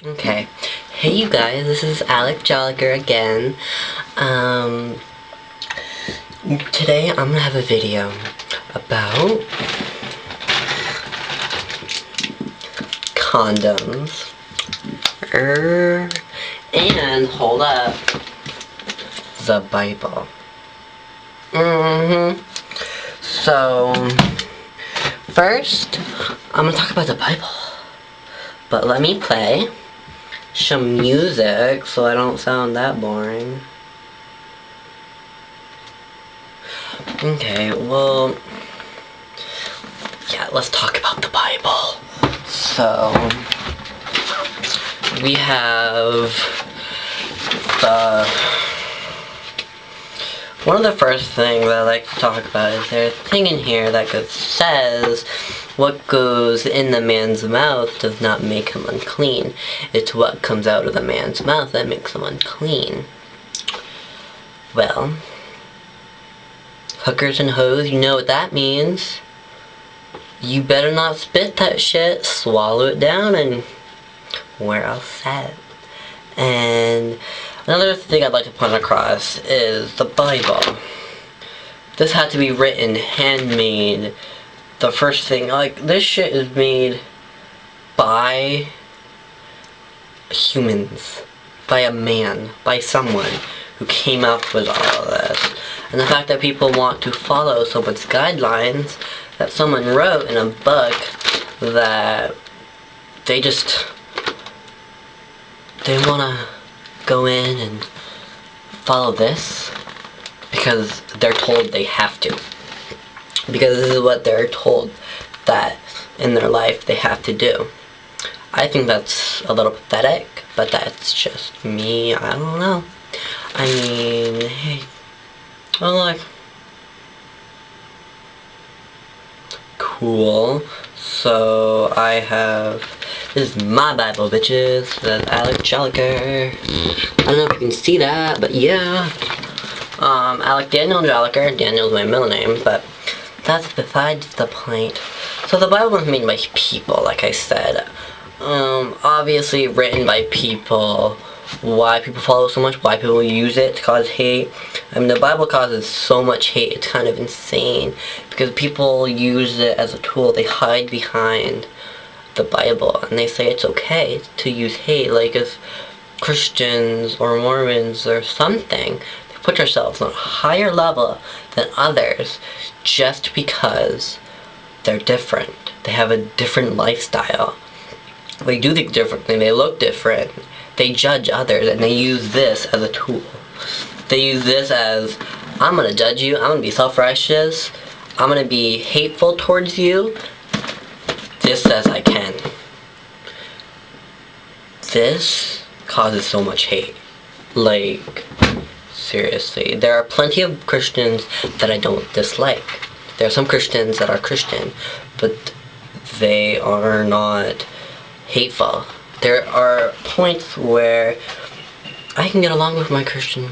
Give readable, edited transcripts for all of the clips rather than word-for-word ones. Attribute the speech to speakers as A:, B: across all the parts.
A: Okay. Hey you guys, this is Alec Jolliker again. Today I'm gonna have a video about condoms. And hold up, the Bible. So, first, I'm gonna talk about the Bible. But let me play some music so I don't sound that boring. Okay, well, yeah, let's talk about the Bible. So, we have one of the first things that I like to talk about is there's a thing in here that says, what goes in the man's mouth does not make him unclean. It's what comes out of the man's mouth that makes him unclean. Well, hookers and hoes, you know what that means. You better not spit that shit, swallow it down, and we're all set. And another thing I'd like to point across is the Bible. This had to be written, handmade. The first thing, like, this shit is made by humans, by a man, by someone who came up with all of this. And the fact that people want to follow someone's guidelines that someone wrote in a book that they want to go in and follow this because they're told they have to. Because this is what they're told that in their life they have to do. I think that's a little pathetic, but that's just me. I don't know. I mean, hey, oh look. Cool. So I have, this is my Bible, bitches. That's Alec Jolliker. I don't know if you can see that, but yeah. Alec Daniel Jolliker. Daniel's my middle name, but that's besides the point. So the Bible was made by people, like I said. Obviously written by people. Why people follow so much, why people use it to cause hate. I mean, the Bible causes so much hate, it's kind of insane. Because people use it as a tool, they hide behind the Bible, and they say it's okay to use hate. Like if Christians or Mormons or something, they put themselves on a higher level than others just because they're different. They have a different lifestyle. They do things differently, they look different. They judge others, and they use this as a tool. They use this as, I'm gonna judge you, I'm gonna be self-righteous, I'm gonna be hateful towards you, just as I can. This causes so much hate. Like, seriously. There are plenty of Christians that I don't dislike. There are some Christians that are Christian, but they are not hateful. There are points where I can get along with my Christian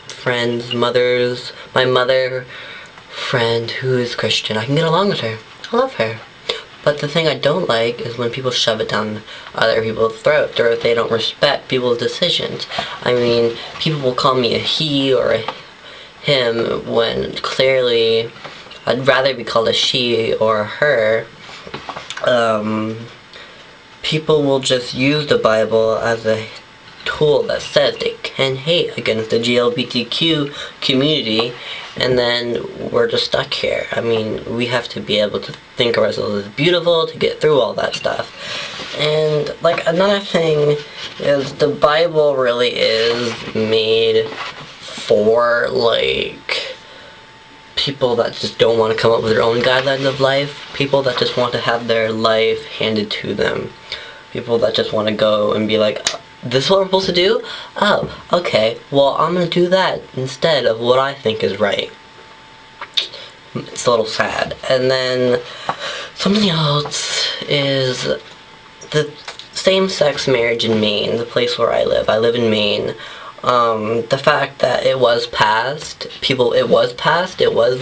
A: friends, mothers, my mother friend who is Christian. I can get along with her. I love her. But the thing I don't like is when people shove it down other people's throats, or if they don't respect people's decisions. I mean, people will call me a he or a him when clearly I'd rather be called a she or a her. People will just use the Bible as a tool that says they can hate against the GLBTQ community, and then we're just stuck here. I mean, we have to be able to think of ourselves as beautiful to get through all that stuff. And, like, another thing is the Bible really is made for, like, people that just don't want to come up with their own guidelines of life. People that just want to have their life handed to them. People that just want to go and be like, this is what I'm supposed to do? Oh, okay, well, I'm going to do that instead of what I think is right. It's a little sad. And then something else is the same-sex marriage in Maine, the place where I live. I live in Maine. The fact that it was passed, it was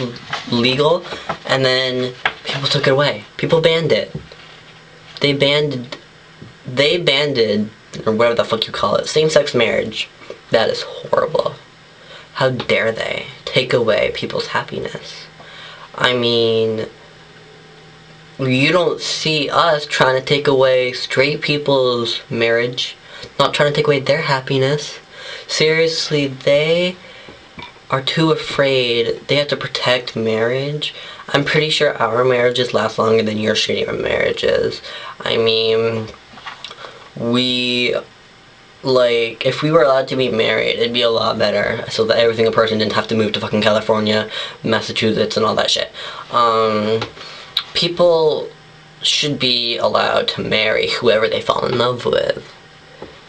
A: legal, and then people took it away. People banned it. They banned they banded, or whatever the fuck you call it, same-sex marriage. That is horrible. How dare they take away people's happiness? I mean, you don't see us trying to take away straight people's marriage, not trying to take away their happiness. Seriously, they are too afraid. They have to protect marriage. I'm pretty sure our marriages last longer than your shitty marriages. I mean, if we were allowed to be married, it'd be a lot better, so that every single person didn't have to move to fucking California, Massachusetts, and all that shit. People should be allowed to marry whoever they fall in love with.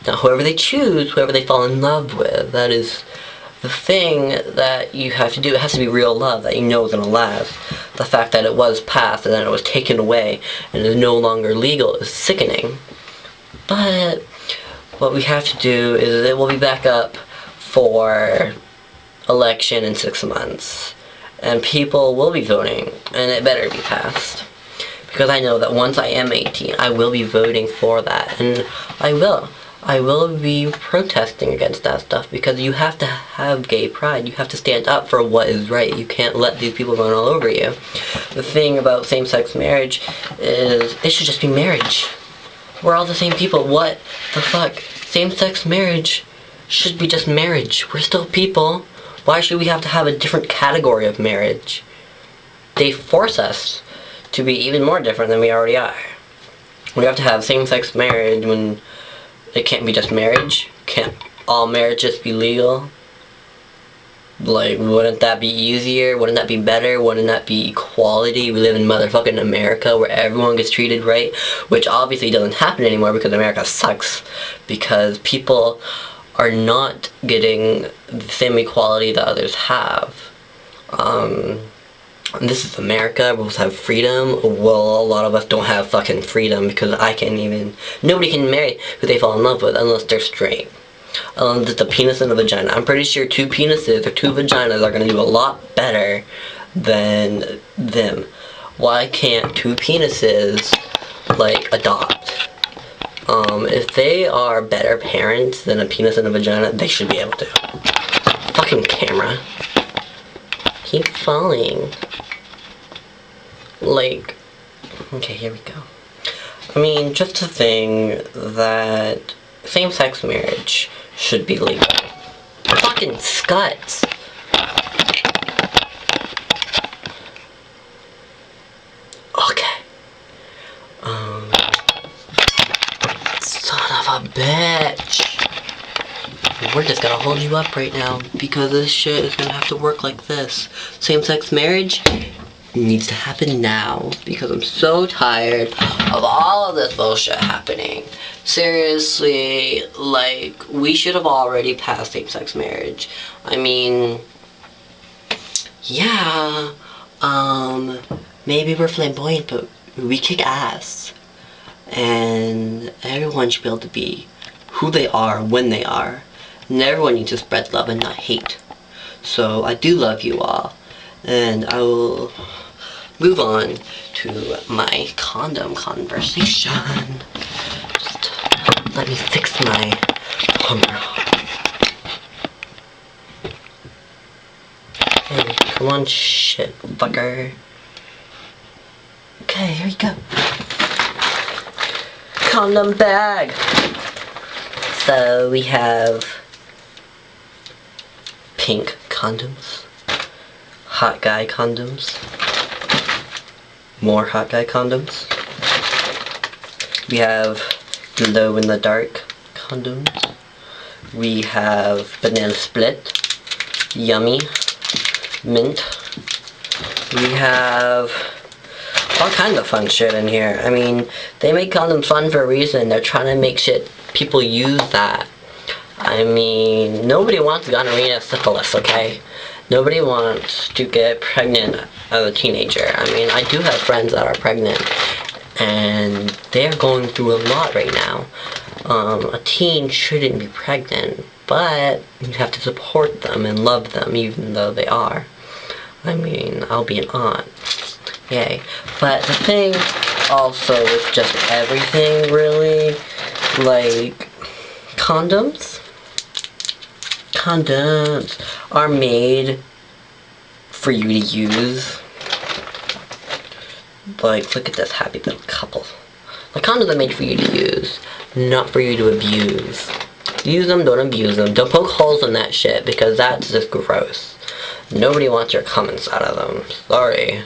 A: Now, whoever they choose, whoever they fall in love with, that is the thing that you have to do. It has to be real love that you know is going to last. The fact that it was passed and then it was taken away and is no longer legal is sickening. But what we have to do is it will be back up for election in 6 months. And people will be voting, and it better be passed. Because I know that once I am 18, I will be voting for that. And I will be protesting against that stuff, because you have to have gay pride. You have to stand up for what is right. You can't let these people run all over you. The thing about same-sex marriage is it should just be marriage. We're all the same people. What the fuck? Same-sex marriage should be just marriage. We're still people. Why should we have to have a different category of marriage? They force us to be even more different than we already are. We have to have same-sex marriage when it can't be just marriage. Can't all marriage just be legal? Like, wouldn't that be easier? Wouldn't that be better? Wouldn't that be equality? We live in motherfucking America where everyone gets treated right, which obviously doesn't happen anymore because America sucks. Because people are not getting the same equality that others have. This is America. We'll have freedom. Well, a lot of us don't have fucking freedom, because nobody can marry who they fall in love with unless they're straight. Just a penis and a vagina. I'm pretty sure 2 penises or 2 vaginas are gonna do a lot better than them. Why can't 2 penises, like, adopt? If they are better parents than a penis and a vagina, they should be able to. Fucking camera. Keep falling. Like, okay, here we go. I mean, just a thing that same-sex marriage should be legal. Fucking scuts. Okay. Son of a bitch. We're just gonna hold you up right now, because this shit is gonna have to work like this. Same-sex marriage needs to happen now, because I'm so tired of all of this bullshit happening. Seriously, like, we should have already passed same-sex marriage. I mean, yeah, maybe we're flamboyant, but we kick ass. And everyone should be able to be who they are when they are. And everyone needs to spread love and not hate. So I do love you all. And I will move on to my condom conversation. Just let me fix my camera. Hey, come on, shit, fucker. Okay, here you go. Condom bag. So we have pink condoms, hot guy condoms, more hot guy condoms. We have glow in the dark condoms. We have banana split, yummy, mint. We have all kinds of fun shit in here. I mean, they make condoms fun for a reason. They're trying to make people use that. I mean, nobody wants gonorrhea, syphilis, okay? Nobody wants to get pregnant as a teenager. I mean, I do have friends that are pregnant, and they're going through a lot right now. A teen shouldn't be pregnant, but you have to support them and love them even though they are. I mean, I'll be an aunt. Yay. But the thing also with just everything, really, Like, condoms? Condoms are made for you to use. Like, look at this happy little couple. The condoms are made for you to use, not for you to abuse. Use them, don't abuse them. Don't poke holes in that shit, because that's just gross. Nobody wants your comments out of them. Sorry.